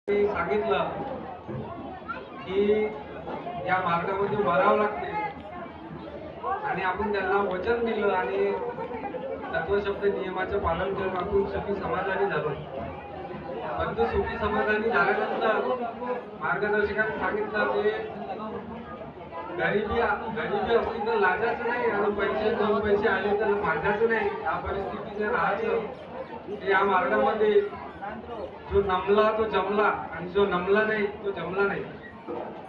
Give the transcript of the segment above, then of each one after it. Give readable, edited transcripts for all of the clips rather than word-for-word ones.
सांगितलं की या मार्गामध्ये मरावं लागते आणि आपण त्यांना वचन दिलं आणि तत्वशब्द नियमाचं पालन करून आपण सुखी समाधानी झालो. परंतु सुखी समाधानी झाल्यानंतर मार्गदर्शकांनी सांगितलं ते गरिबी असली तर लाजायचं नाही आणि पैसे 2 पैसे आले तर माझ्याचं नाही. या परिस्थिती जर राहायचं तर या मार्गामध्ये जो नमला तो जमला आणि जो नमला नाही तो जमला नाही.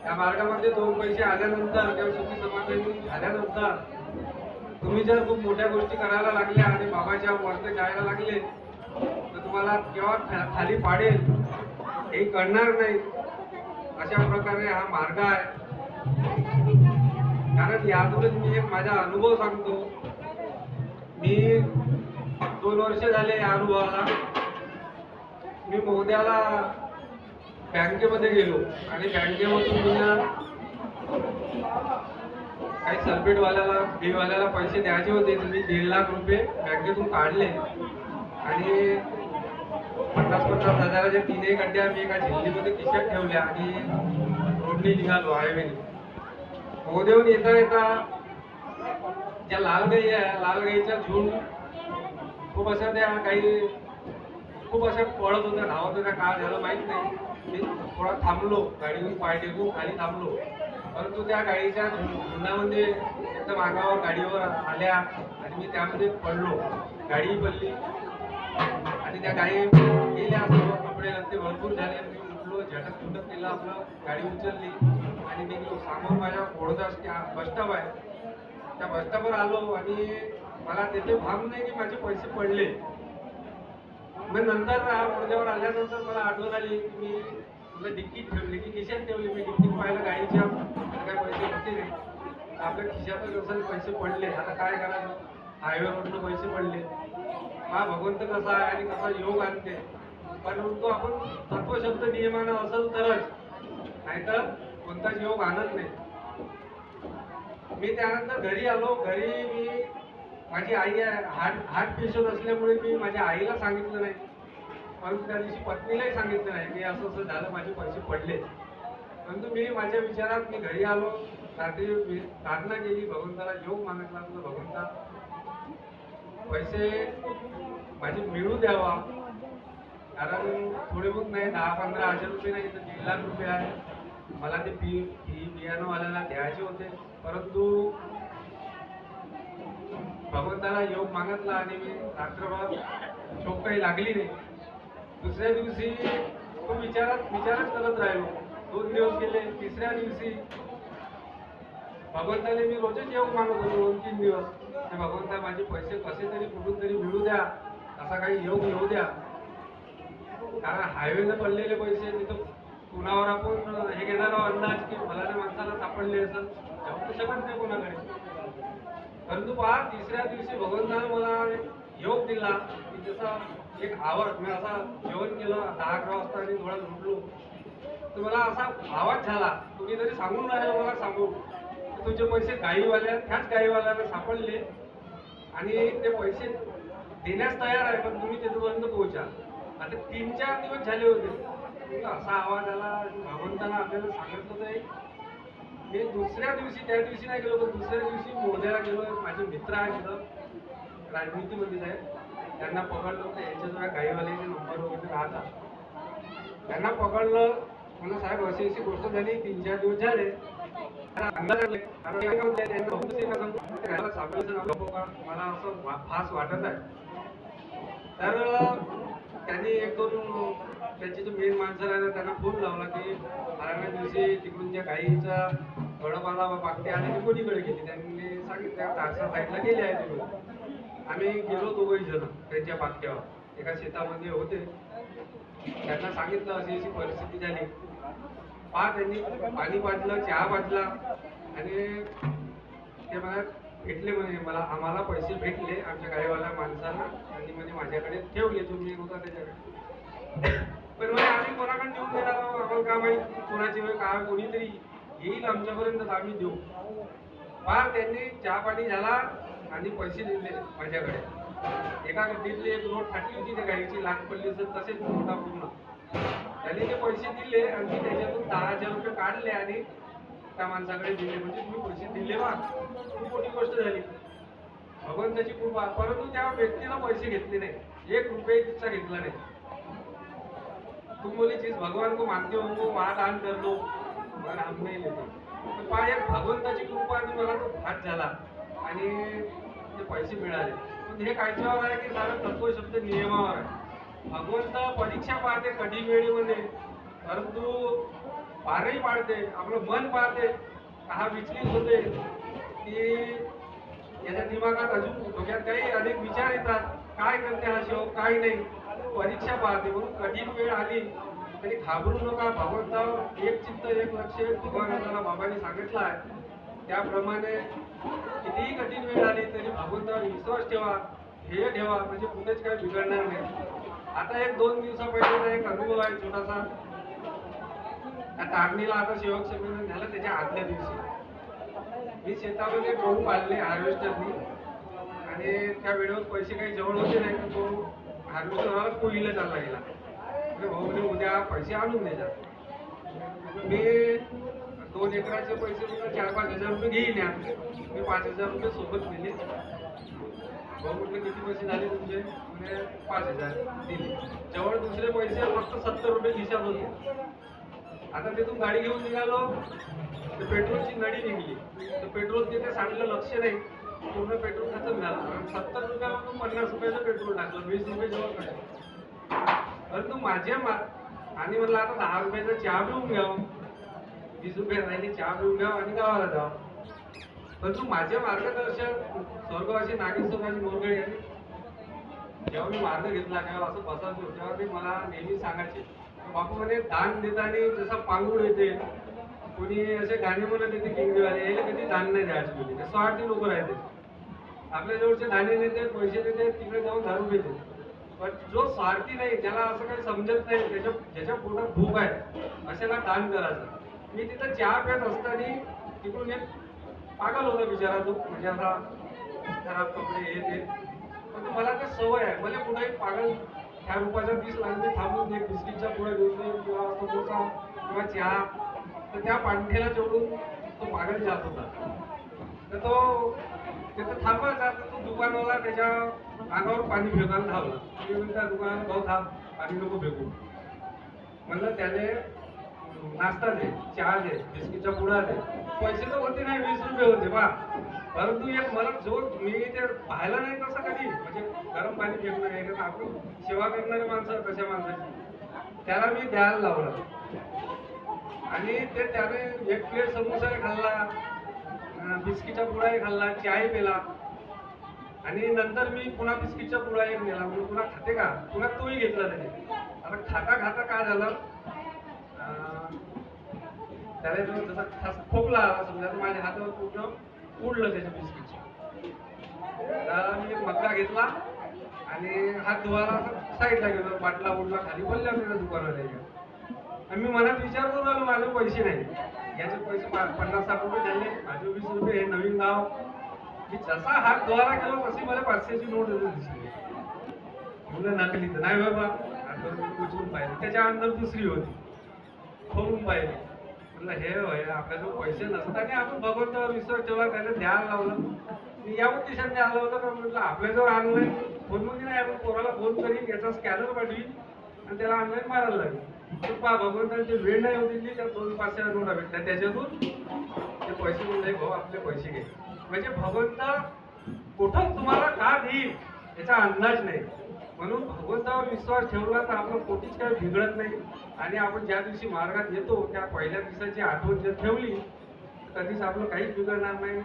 या मार्गामध्ये 2 पैसे आल्यानंतर किंवा सुखी समाधानी झाल्यानंतर तुम्ही जर खूप मोठ्या गोष्टी करायला लागल्या आणि बाबाच्या वरती जायला लागले तर तुम्हाला केव्हा खाली पाडेल हे कळणार नाही. अशा प्रकारे हा मार्ग आहे. कारण यातूनच मी एक माझा अनुभव सांगतो. मी 2 वर्ष झाले या अनुभवाला. मी मोद्याला बँकेमध्ये गेलो आणि बँकेमधून मी काही सल्फेटवाल्याला बीवाल्याला पैसे द्यायचे होते. मी 1.5 लाख रुपये बँकेतून काढले आणि 50-50 हजाराच्या 3 गड्ड्या मी एका झिल्लीमध्ये खिशात ठेवल्या आणि रोडने निघालो हायवेने. मोदेहून येता येता ज्या लाल गाई आहे लाल गाईच्या झुंड खूप अशा त्या काही खूप अशा पळत होत्या धावत होत्या. काय झालं माहित नाही. मी थोडा थांबलो, गाडीवरून पाय टेकून खाली थांबलो. परंतु त्या गाडीच्या झुंडामध्ये एकदम अंगावर गाडीवर आल्या आणि मी त्यामध्ये पडलो. गाडी पडली आणि त्या गाडी गेल्या. सर्व कपडे रस्ते भरपूर झाले. मी उठलो, झटक झुटक केलं, आपलं गाडी उचलली आणि निघलो. समोर माझ्या घोडचा बसस्टॉप आहे. त्या बसस्टॉपवर आलो आणि मला त्याचे भान नाही की माझे पैसे पडले. मग नंतर ओढल्यावर आल्यानंतर मला आठवण आली की मी तुला डिक्कीत ठेवली की खिशात ठेवली. मी डिक्कीत पाहिलं गाडीच्या काय पैसे होते नाही. आपल्या खिशातच असेल पैसे पडले. आता काय करायचं, हायवेवरनं पैसे पडले. हा भगवंत कसा आहे आणि कसा योग आणते. परंतु आपण तत्वशब्द नियमानं असेल तरच, नाहीतर कोणताच योग आणत नाही. मी त्यानंतर घरी आलो. घरी मी माझी आई हार्ट पेशंट असल्यामुळे मी माझ्या आईला सांगितलं नाही. परंतु त्या दिवशी पत्नीलाही सांगितलं नाही की असं असं झालं, माझे पैसे पडले. परंतु मी माझ्या विचारात मी घरी आलो. रात्री प्रार्थना केली, भगवंताला योग मागितला. भगवंता पैसे माझे मिळू द्यावा. कारण थोडे बहुत नाही, 10-15 हजार रुपये नाही तर 1.5 लाख रुपये आहे. मला ते बियाणंवाल्याला द्यायचे होते. परंतु भगवंताला योग मागितला आणि मी रात्रभर झोप काही लागली नाही. दुसऱ्या दिवशी तो विचारच करत राहिलो. 2 दिवस गेले. तिसऱ्या दिवशी भगवंताने मी रोजच योग मागत होतो 2-3 दिवस. ते भगवंता माझे पैसे कसे तरी कुठून तरी मिळू द्या, असा काही योग येऊ द्या. कारण हायवेला पडलेले पैसे तिथं कुणावर आपण हे घेणार अंदाज की फलाच्या माणसाला सापडले असेल जाऊ शकत नाही कोणाकडे. परंतु पहा, तिसऱ्या दिवशी भगवंताने मला योग दिला की जसा एक आवाज, मी असा जेवण केलं 10-11 वाजता आणि थोडा झोपलो तर मला असा आवाज झाला. तुम्ही तरी सांगून राहिलं मला सांगू तुझे पैसे त्याच गाईवाल्याला सापडले आणि ते पैसे देण्यास तयार आहे, पण तुम्ही तिथपर्यंत पोहोचा. आता 3-4 दिवस झाले होते. असा आवाज आला. भगवंताला आपल्याला सांगितलं तर मी दुसऱ्या दिवशी, त्या दिवशी नाही गेलो पण दुसऱ्या दिवशी मोद्याला गेलो. माझे मित्र आहे तिथं राजनीतीमध्ये आहेत. त्यांना पकडलं होतं. यांच्याजवळ गाईवाल्याचे नंबर वगैरे राहतात. त्यांना पकडलं. मला साहेब अशी गोष्ट झाली. 3-4 दिवस झाले. मला असं फास वाटत आहे. तर त्यांनी 1-2 त्यांचे जो मेन माणसं राहिला त्यांना फोन लावला की बाराव्या दिवशी तिकडून ज्या गाईचा गडपाला पाकते आणि ती कोणीकडे गेली. त्यांनी सांगितलं तारसा साईडला गेले आहे तिकडून. आम्ही गेलो 2घही जण त्यांच्या पाकट्यावर एका शेतामध्ये होते. त्यांना सांगितलं अशी अशी परिस्थिती झाली. त्यांनी पाणी पाजलं, चहा पाजला आणि ते मला भेटले. म्हणे आम्हाला पैसे भेटले आमच्या गाईवाल्या माणसाला आणि म्हणे माझ्याकडे ठेवले. तुम्ही होता त्याच्याकडे. पण म्हणे आम्ही कोणाकडे देऊन देणार, आम्हाला काय माहिती कोणाची वेळ काय कोणीतरी येईल आमच्यापर्यंत आम्ही देऊ. त्यांनी चहा पाणी झाला आणि पैसे दिले माझ्याकडे. एका गड्डीतली एक नोट फाटली होती त्या गाईची, लाख पडली असेल तसेच नोटा पूर्ण. त्याने ते पैसे दिले आणि मी त्याच्यातून 10,000 रुपये काढले आणि त्या माणसाकडे दिले. म्हणजे तुम्ही पैसे दिले बा, खूप मोठी गोष्ट झाली. भगवंताची कृपा. परंतु त्या व्यक्तीला पैसे घेतले नाही, 1 रुपये तिचा घेतला नाही. तुम बोली चीज भगवान को मानते हो वो वहां दान कर दो, मगर हम नहीं लेते. पण पहा, एक भगवंताची कृपा आणि मला तो घात झाला आणि ते पैसे मिळाले. पण हे कायच्यावर आहे की सारं तत्वशब्द नियमावर आहे. भगवंत परीक्षा पाहते कधी वेळी म्हणे, परंतु पारही पाडते, आपलं मन पाहते. हा विचलित होते की याच्या दिमागात अजून डोक्यात काही अनेक विचार येतात, काय करते हा शिव, काय नाही. परीक्षा पाहते. म्हणून कठीण वेळ आली तरी घाबरू नका. भगवंतावर एक चित्त एक लक्ष, भगवानाला बाबांनी सांगितलं आहे त्याप्रमाणे कितीही कठीण वेळ आली तरी भगवंतावर विश्वास ठेवा, ध्येय ठेवा, म्हणजे कुठेच काही बिघडणार नाही. आता एक 2 दिवसापहिलेचा एक अनुभव आहे छोटासा. त्या तारणीला आता सेवक संमेलन झालं त्याच्या आदल्या दिवशी मी शेतामध्ये गहू पाळले हार्वेस्टरनी आणि त्या वेळेवर पैसे काही जवळ होते नाही, तर तो हार्वेस्टरवाला कोळीला चालला गेला. म्हणजे भाऊ उद्या पैसे आणून द्यायचा. मी 2 एकराचे पैसे तुला 4-5 हजार रुपये घेईन या. मी 5,000 रुपये सोबत दिले. भाऊ म्हटलं किती पैसे झाले तुमचे? म्हणजे 5,000 दिले. जवळ दुसरे पैसे फक्त 70 रुपये खिशात होते. आता तिथून गाडी घेऊन निघालो तर पेट्रोलची नळी निघली. तर पेट्रोल तिथे सांडलं लक्ष नाही, पूर्ण पेट्रोल खतम झालं. 70 रुपयामधून 50 रुपयाचं पेट्रोल टाकलं, 20 रुपये जवळ पडले. परंतु माझ्या आणि म्हणलं आता 10 रुपयाचा चहा पिऊन घ्यावं, 20 रुपये राहिले चहा पिऊन घ्यावं आणि गावाला जावं. परंतु माझे मार्गदर्शक स्वर्गवासी नागेश्वरराजे मोरगडे यांनी जेव्हा मी मार्ग घेतला तेव्हा असं बसायचो तेव्हा ते मला नेहमी सांगायचे, बापू म्हणे दान देताना जसा पांगुड येते, कोणी असे गाणे म्हणत येते किंगवाले, याला कधी दान नाही द्यायचे म्हणजे ते स्वार्थी लोक राहते. आपल्या जवळचे दाणे देते, पैसे देते, तिकडे जाऊन दारू देते. पण जो स्वार्थी नाही, त्याला असं काही समजत नाही, ज्याच्या पोटात भूक आहे अशाला दान करायचं. मी तिथं चहा पित असताना तिकडून एक पागल होता बिचारा तो, म्हणजे असा खराब कपडे हे ते. पण मला ते सवय आहे, मला कुठेही पागल ह्या रूपाचा दिस लागले थांबून एक बिस्किटचा पुढे घेऊन दे किंवा समोसा किंवा चहा. तर त्या पांठ्याला जोडून तो पागल जात होता. तर तो तिथं थांबायचा, तर तो दुकानवाला त्याच्या अंगावर पाणी फेकायला धावला. मी त्या दुकानात भाऊ थांब, पाणी नको फेकू. म्हणलं त्याने नाश्ता दे, चहा दे, बिस्किटचा पुडा दे. पैसे तर होते नाही, 20 रुपये होते बा. परंतु एक मला जो मी ते पाहिला नाही तसं कधी, म्हणजे गरम पाणी फेकणं आहे का आपण सेवा करणारे माणसं कशा माणसाची, त्याला मी द्यायला लावलं. आणि ते त्याने 1 प्लेट समोसाही खाल्ला, बिस्किटचा पुडाही खाल्ला, चहाही पिला. आणि नंतर मी पुन्हा बिस्किटचा पुडा एक नेला. म्हणून पुन्हा खाते का, पुन्हा तोही घेतला त्याने. आता खाता खाता काय झालं, त्याला जसा खास खोकला आला समजा, माझ्या हातावर पूर्ण उडलं त्याच्या बिस्किटचं. मी एक मक्का घेतला आणि हात धुवायला साईडला गेलो, बाटला उडला खाली, बोलल्या त्याच्या दुकानाला. आणि मी मनात विचार करून आलो, माझे पैसे नाही, याचे पैसे 50-60 रुपये झाले, माझे 20 रुपये, हे नवीन गाव. मी जसा हात धुवायला गेलो तशी मला 500ची नोट दिसली. मुलं नकली तर नाही बाबा, उचलून पाहिजे. त्याच्या अंदर दुसरी होती, खोलून पाहिजे. म्हटलं हे होय, आपल्याजवळ पैसे नसताना आपण भगवंतावर विश्वास ठेवला, त्याला द्यायला लावलं. मी या उद्देशाने आलं होतं का, म्हटलं आपल्याजवळ ऑनलाईन फोन मध्ये नाही, आपण पोराला फोन करीन, याचा स्कॅनर पाठवीन आणि त्याला ऑनलाईन मारायला लागेल. तर पहा, भगवंताची वेळ नाही होती, त्या 2-5 नोटा भेटल्या, त्याच्यातून ते पैसे म्हणजे भाऊ आपले पैसे घे. म्हणजे भगवंत कुठं तुम्हाला का देईल याचा अंदाज नाही. म्हणून भगवंतावर विश्वास ठेवला तर आपलं कोटीच काही बिघडत नाही. आणि आपण ज्या दिवशी मार्गात येतो त्या पहिल्या दिवसाची आठवण जर ठेवली कधीच आपलं काहीच बिघडणार नाही.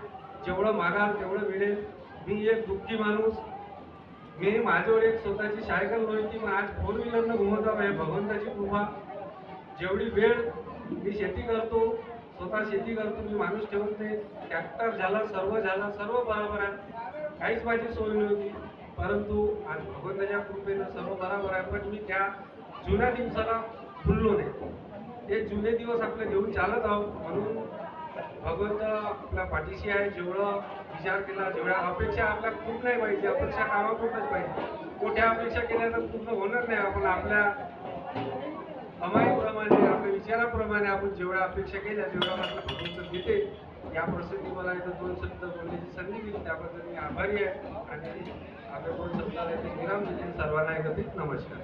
जेवढं मागाल तेवढं मिळेल. मी एक दुःखी माणूस, मी माझ्यावर एक स्वतःची सायकल नव्हती, मग आज 4 व्हीलरनं घुमवतो. हे भगवंताची कृपा. जेवढी वेळ मी शेती करतो, स्वतः शेती करतो, मी माणूस ठेवत नाही. ट्रॅक्टर झाला, सर्व झालं, सर्व बरोबर आहे, काहीच माझी सोय नव्हती. परंतु आज भगवंताच्या कृपेनं सर्व बरोबर आहे. पण मी त्या जुन्या दिवसाला भुललो नाही. ते जुने दिवस आपले घेऊन चालत आहोत. म्हणून भगवंत आपल्या पाठीशी आहे. जेवढं विचार केला, जेवढ्या अपेक्षा आपल्या खूप नाही पाहिजे, अपेक्षा कामापुरतच पाहिजे. मोठ्या अपेक्षा केल्या तर पूर्ण होणार नाही. आपण आपल्या अमायिक विचाराप्रमाणे आपण जेवढ्या अपेक्षा केल्या तेवढ्या मात्र भगवंत देते. या प्रसंगी मला इथं 2 शब्द बोलण्याची संधी दिली त्याबद्दल मी आभारी आहे आणि आपल्या 2 शब्दाला इथे विराम देते. सर्वांना एकत्रित नमस्कार.